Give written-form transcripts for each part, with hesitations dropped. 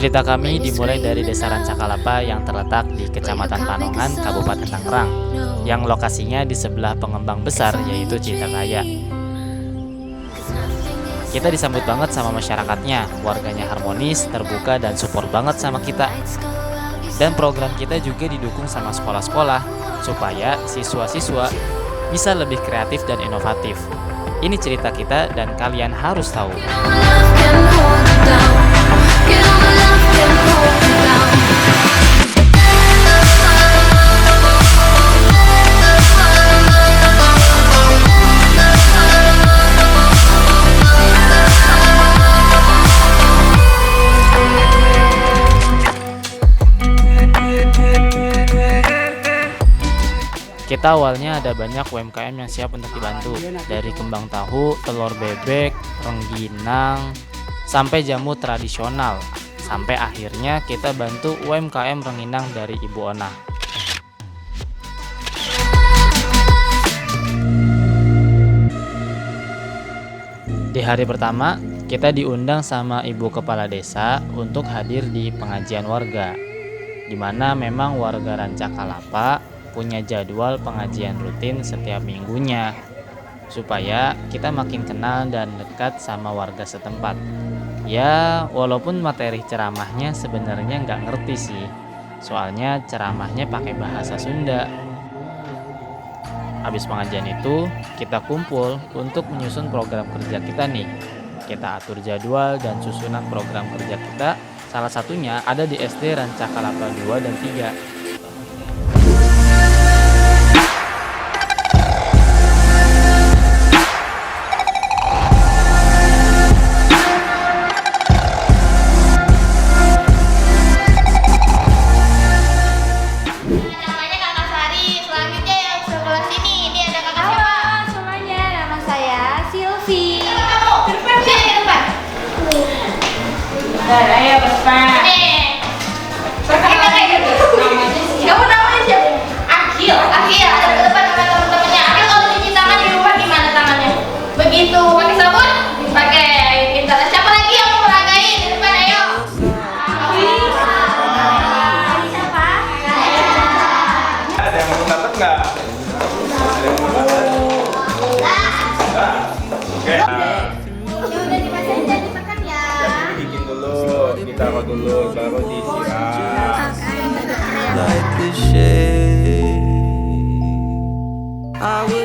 Cerita kami dimulai dari Desa Rancakalapa yang terletak di Kecamatan Panongan, Kabupaten Tangerang, yang lokasinya di sebelah pengembang besar yaitu Citakaya. Kita disambut banget sama masyarakatnya, warganya harmonis, terbuka, dan support banget sama kita. Dan program kita juga didukung sama sekolah-sekolah, supaya siswa-siswa bisa lebih kreatif dan inovatif. Ini cerita kita dan kalian harus tahu. Kita awalnya ada banyak UMKM yang siap untuk dibantu, dari kembang tahu, telur bebek, rengginang, sampai jamu tradisional. Sampai akhirnya kita bantu UMKM rengginang dari Ibu Ona. Di hari pertama, kita diundang sama Ibu Kepala Desa untuk hadir di pengajian warga, di mana memang warga Rancakalapa punya jadwal pengajian rutin setiap minggunya, supaya kita makin kenal dan dekat sama warga setempat. Ya, walaupun materi ceramahnya sebenarnya nggak ngerti sih, soalnya ceramahnya pakai bahasa Sunda. Habis pengajian itu, kita kumpul untuk menyusun program kerja kita nih. Kita atur jadwal dan susunan program kerja kita, salah satunya ada di SD Rancakalapa 2 dan 3. Ayo berapa? Kita kayak gitu. Kamu namanya siapa? Akil. Akil. Ada ke depan sama teman-temannya. Akil kalau cuci tangan di rumah gimana tangannya? Begitu. Pakai sabun? Pakai. Kita. Siapa lagi yang mau meragain di depan? Ayo. Siapa? Ada yang mau dapat nggak? Ada yang mau dapat? Oke. Udah dimasakin jadi makan ya. Bikin dulu, ditaruh dulu, baru disiram. Like the shade, I would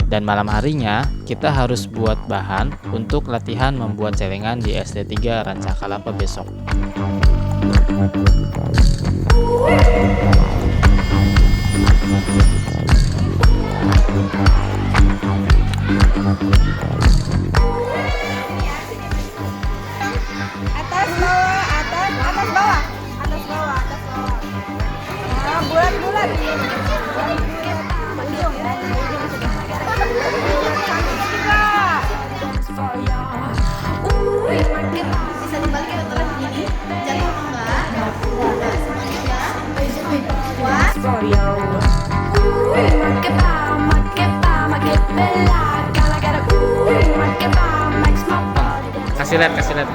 Dan malam harinya, kita harus buat bahan untuk latihan membuat celengan di SD 3 Rancakalapa besok. Atas bawah, atas bawah, atas bawah, atas bawah. Nah, bulat-bulat. Ujung ya. Bisa dibalik atau gini? Jatuh enggak? Kasih lihat.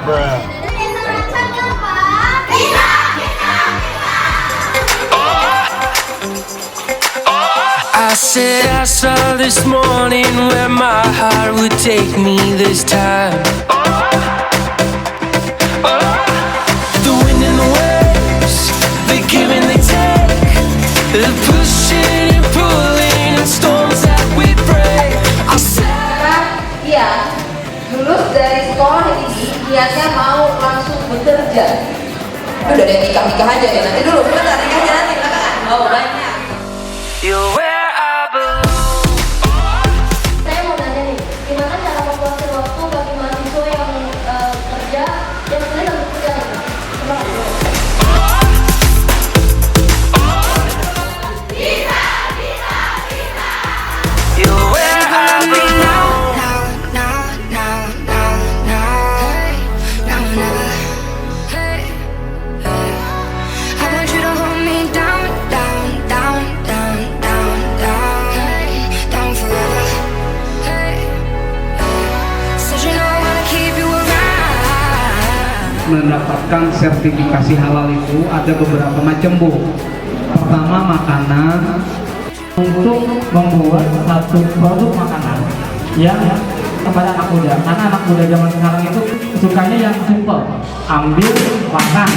I said I saw this morning where my heart would take me this time. The wind and the waves, they give and they take, the pushing and pulling and storms that we break. I said Iya, lulus dari sekolah ini niatnya mau langsung bekerja. Udah ada yang nikah aja ya, nanti dulu sebentar nikah aja nanti belakangan. Oh banyak. you're where I belong. Saya mau nanya nih, gimana cara membuat waktu bagi mahasiswa yang kerja dan sebenarnya nggak bekerja? You're where I belong. mendapatkan sertifikasi halal itu ada beberapa macam, Bu. Pertama, makanan. Untuk membuat satu produk makanan yang kepada anak muda, karena anak muda zaman sekarang itu sukanya yang simple, ambil, makan.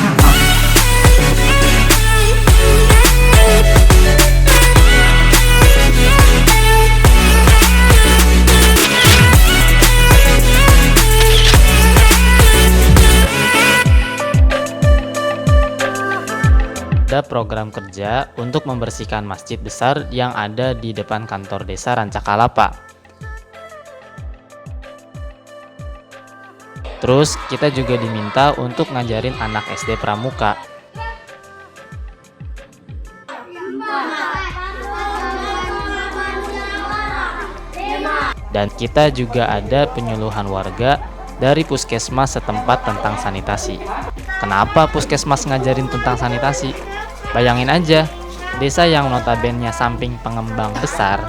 Ada program kerja untuk membersihkan masjid besar yang ada di depan kantor desa Rancakalapa. Terus kita juga diminta untuk ngajarin anak SD Pramuka. Dan kita juga ada penyuluhan warga dari puskesmas setempat tentang sanitasi. Kenapa puskesmas ngajarin tentang sanitasi? Bayangin aja, desa yang notabene samping pengembang besar,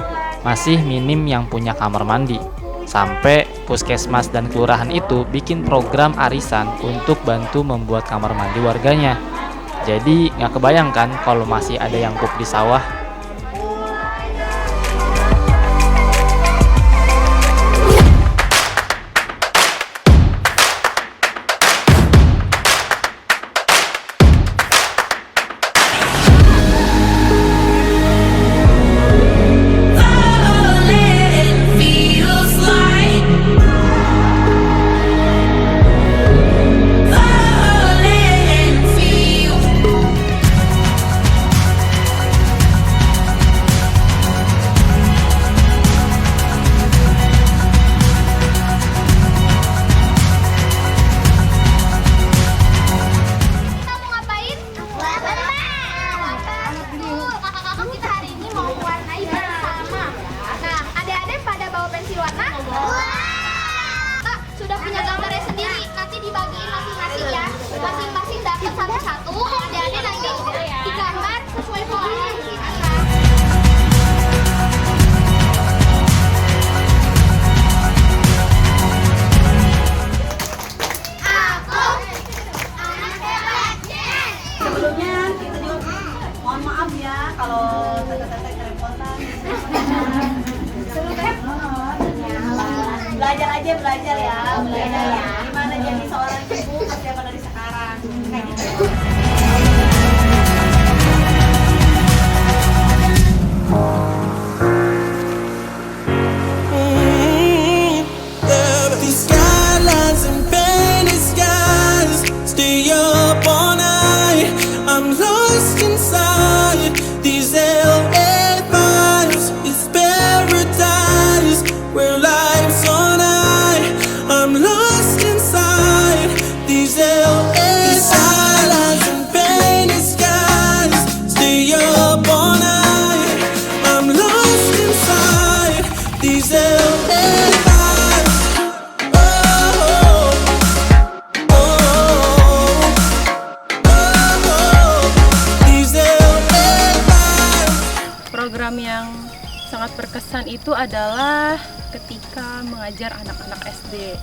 masih minim yang punya kamar mandi. Sampai puskesmas dan kelurahan itu bikin program arisan untuk bantu membuat kamar mandi warganya. Jadi nggak kebayangkan kalau masih ada yang pup di sawah. Masing-masing dapat satu-satu, adik-adik nanti digambar sesuai pola yang di atas. Sebelumnya kita juga mohon maaf ya kalau teteh-teteh kerepotan. Seru kan? Belajar aja, belajar ya. Gimana jadi seorang ibu persiapan dari sekarang kayak gitu. These skylines and painted skies stay up all night. I'm lost inside these LA vibes. It's paradise where life's on high. I'm lost inside these LA skylines and painted skies stay up all night. I'm lost inside these LA vibes. Program yang sangat berkesan itu adalah ketika mengajar anak-anak SD,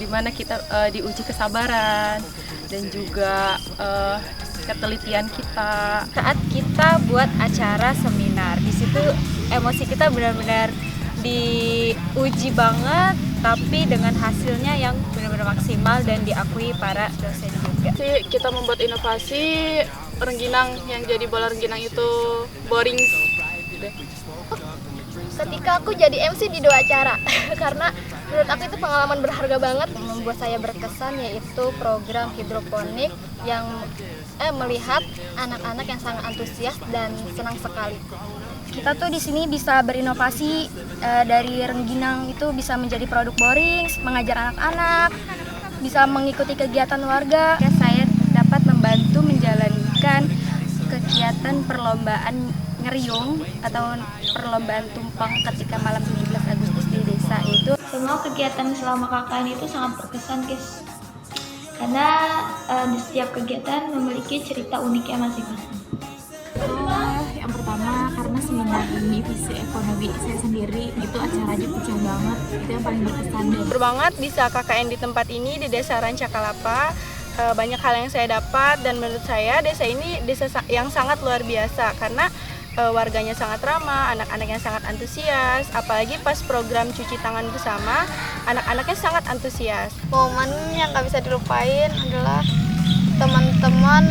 di mana kita diuji kesabaran dan juga ketelitian kita. Saat kita buat acara seminar, di situ emosi kita benar-benar diuji banget, tapi dengan hasilnya yang benar-benar maksimal dan diakui para dosen juga. Kita membuat inovasi rengginang yang jadi bola rengginang itu boring. Ketika aku jadi MC di 2 acara karena menurut aku itu pengalaman berharga banget. Yang membuat saya berkesan yaitu program hidroponik yang melihat anak-anak yang sangat antusias dan senang sekali. Kita tuh di sini bisa berinovasi, dari rengginang itu bisa menjadi produk boring, mengajar anak-anak, bisa mengikuti kegiatan warga. Saya dapat membantu menjalankan kegiatan perlombaan ngeriung atau perlombaan tumpeng ketika malam 17 Agustus di desa itu. Semua kegiatan selama KKN itu sangat berkesan, guys. Karena di setiap kegiatan memiliki cerita uniknya masing-masing. Yang pertama karena seminar divisi ekonomi saya sendiri itu acaranya kecil banget, itu yang paling berkesan. Berbanget bisa KKN di tempat ini di Desa Rancakalapa Banyak hal yang saya dapat dan menurut saya desa ini desa yang sangat luar biasa karena warganya sangat ramah, anak-anaknya sangat antusias, apalagi pas program cuci tangan bersama, anak-anaknya sangat antusias. Momen yang gak bisa dilupain adalah teman-teman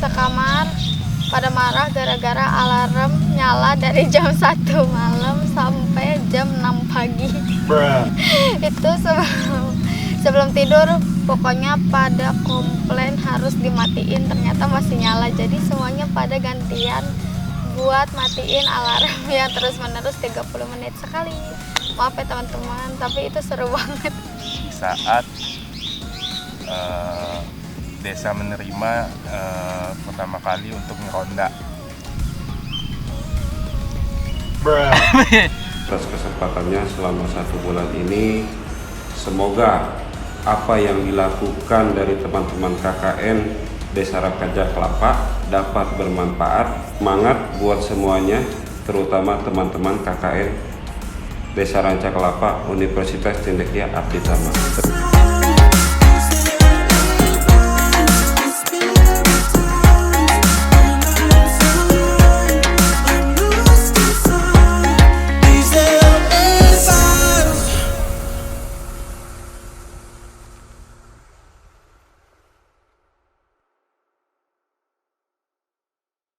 sekamar pada marah gara-gara alarm nyala dari jam 1 malam sampai jam 6 pagi. Itu sebelum tidur pokoknya pada komplain harus dimatiin, ternyata masih nyala. Jadi semuanya pada gantian buat matiin alarm yang terus-menerus 30 menit sekali. Maaf ya teman-teman, tapi itu seru banget. Saat desa menerima pertama kali untuk ngeronda. Atas kesempatannya selama 1 bulan ini, semoga apa yang dilakukan dari teman-teman KKN Desa Ranca Kelapa dapat bermanfaat. Semangat buat semuanya, terutama teman-teman KKN Desa Ranca Kelapa Universitas Cendekia Abdi Tama.